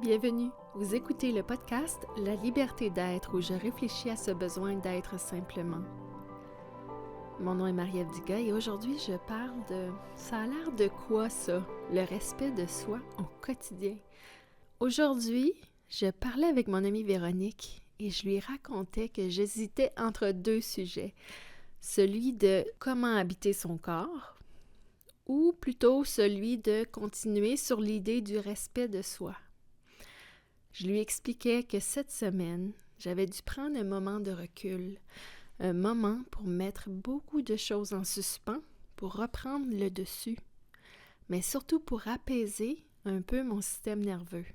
Bienvenue, vous écoutez le podcast La liberté d'être où je réfléchis à ce besoin d'être simplement. Mon nom est Marie-Ève Dugas et aujourd'hui je parle de... Ça a l'air de quoi ça, le respect de soi au quotidien? Aujourd'hui, je parlais avec mon amie Véronique et je lui racontais que j'hésitais entre deux sujets. Celui de comment habiter son corps ou plutôt celui de continuer sur l'idée du respect de soi. Je lui expliquais que cette semaine, j'avais dû prendre un moment de recul, un moment pour mettre beaucoup de choses en suspens, pour reprendre le dessus, mais surtout pour apaiser un peu mon système nerveux.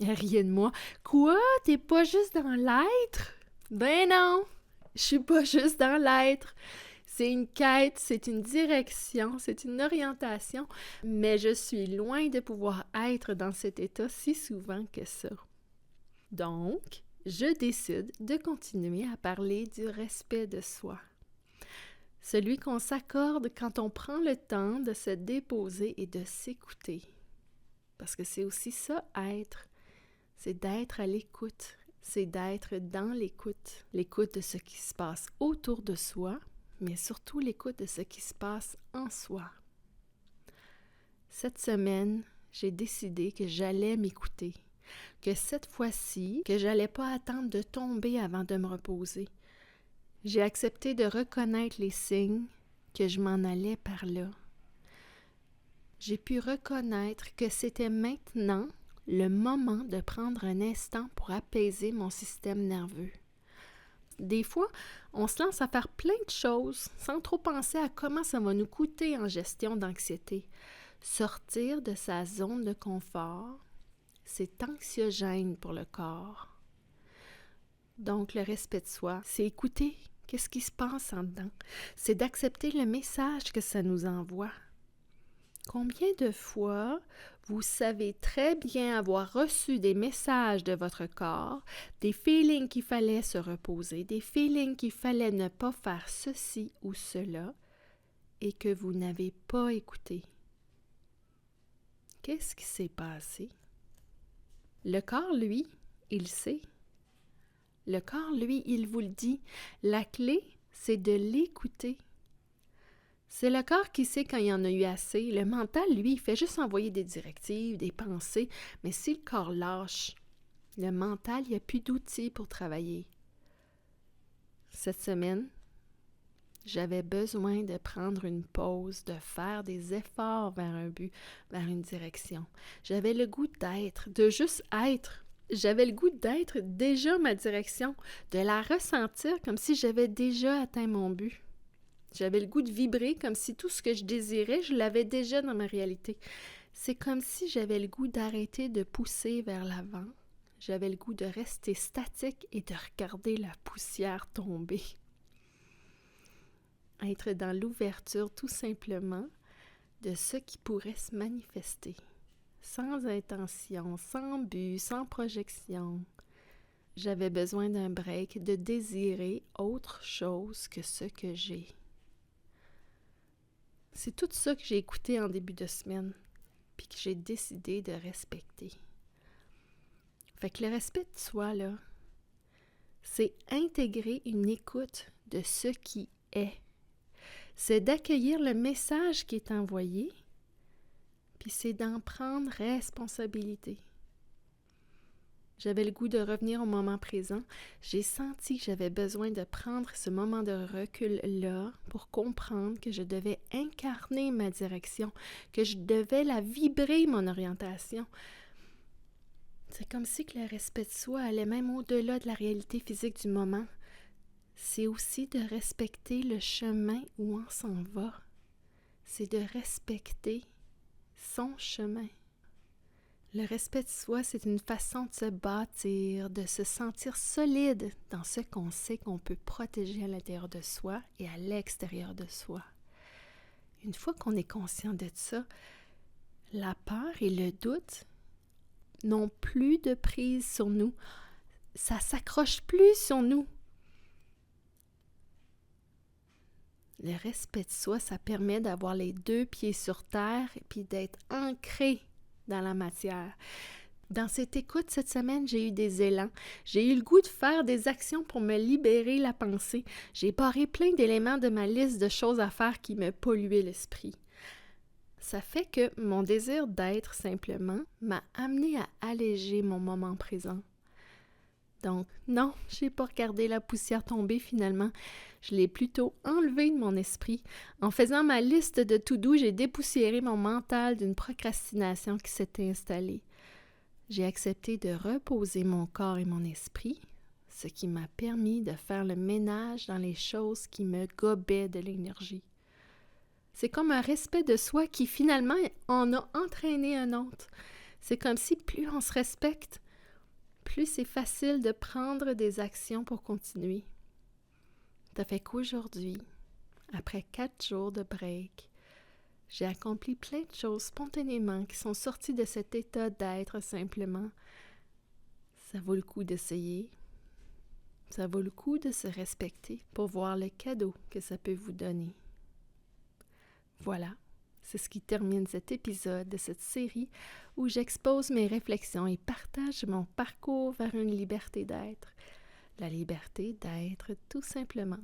Elle riait de moi. « Quoi? T'es pas juste dans l'être? » Ben non, je suis pas juste dans l'être. C'est une quête, c'est une direction, c'est une orientation, mais je suis loin de pouvoir être dans cet état si souvent que ça. Donc, je décide de continuer à parler du respect de soi. Celui qu'on s'accorde quand on prend le temps de se déposer et de s'écouter. Parce que c'est aussi ça, être. C'est d'être à l'écoute. C'est d'être dans l'écoute. L'écoute de ce qui se passe autour de soi, mais surtout l'écoute de ce qui se passe en soi. Cette semaine, j'ai décidé que j'allais m'écouter. Que cette fois-ci, que j'allais pas attendre de tomber avant de me reposer. J'ai accepté de reconnaître les signes que je m'en allais par là. J'ai pu reconnaître que c'était maintenant le moment de prendre un instant pour apaiser mon système nerveux. Des fois, on se lance à faire plein de choses sans trop penser à comment ça va nous coûter en gestion d'anxiété. Sortir de sa zone de confort, c'est anxiogène pour le corps. Donc, le respect de soi, c'est écouter qu'est-ce qui se passe en dedans. C'est d'accepter le message que ça nous envoie. Combien de fois vous savez très bien avoir reçu des messages de votre corps, des feelings qu'il fallait se reposer, des feelings qu'il fallait ne pas faire ceci ou cela, et que vous n'avez pas écouté? Qu'est-ce qui s'est passé? Le corps, lui, il sait. Le corps, lui, il vous le dit. La clé, c'est de l'écouter. C'est le corps qui sait quand il y en a eu assez. Le mental, lui, il fait juste envoyer des directives, des pensées. Mais si le corps lâche, le mental, il n'y a plus d'outils pour travailler. Cette semaine, j'avais besoin de prendre une pause, de faire des efforts vers un but, vers une direction. J'avais le goût d'être, de juste être. J'avais le goût d'être déjà ma direction, de la ressentir comme si j'avais déjà atteint mon but. J'avais le goût de vibrer comme si tout ce que je désirais, je l'avais déjà dans ma réalité. C'est comme si j'avais le goût d'arrêter de pousser vers l'avant. J'avais le goût de rester statique et de regarder la poussière tomber. Être dans l'ouverture tout simplement de ce qui pourrait se manifester. Sans intention, sans but, sans projection. J'avais besoin d'un break, de désirer autre chose que ce que j'ai. C'est tout ça que j'ai écouté en début de semaine, puis que j'ai décidé de respecter. Fait que le respect de soi, là, c'est intégrer une écoute de ce qui est. C'est d'accueillir le message qui est envoyé, puis c'est d'en prendre responsabilité. J'avais le goût de revenir au moment présent. J'ai senti que j'avais besoin de prendre ce moment de recul-là pour comprendre que je devais incarner ma direction, que je devais la vibrer, mon orientation. C'est comme si que le respect de soi allait même au-delà de la réalité physique du moment. C'est aussi de respecter le chemin où on s'en va. C'est de respecter son chemin. Le respect de soi, c'est une façon de se bâtir, de se sentir solide dans ce qu'on sait qu'on peut protéger à l'intérieur de soi et à l'extérieur de soi. Une fois qu'on est conscient de ça, la peur et le doute n'ont plus de prise sur nous. Ça s'accroche plus sur nous. Le respect de soi, ça permet d'avoir les deux pieds sur terre et puis d'être ancré dans la matière. Dans cette écoute cette semaine, j'ai eu des élans. J'ai eu le goût de faire des actions pour me libérer la pensée. J'ai barré plein d'éléments de ma liste de choses à faire qui me polluaient l'esprit. Ça fait que mon désir d'être simplement m'a amené à alléger mon moment présent. Donc, non, j'ai pas regardé la poussière tomber finalement. Je l'ai plutôt enlevée de mon esprit. En faisant ma liste de to-do, j'ai dépoussiéré mon mental d'une procrastination qui s'était installée. J'ai accepté de reposer mon corps et mon esprit, ce qui m'a permis de faire le ménage dans les choses qui me gobaient de l'énergie. C'est comme un respect de soi qui finalement en a entraîné un autre. C'est comme si plus on se respecte, plus c'est facile de prendre des actions pour continuer. Ça fait qu'aujourd'hui, après 4 jours de break, j'ai accompli plein de choses spontanément qui sont sorties de cet état d'être simplement. Ça vaut le coup d'essayer. Ça vaut le coup de se respecter pour voir le cadeau que ça peut vous donner. Voilà, c'est ce qui termine cet épisode de cette série où j'expose mes réflexions et partage mon parcours vers une liberté d'être. La liberté d'être tout simplement.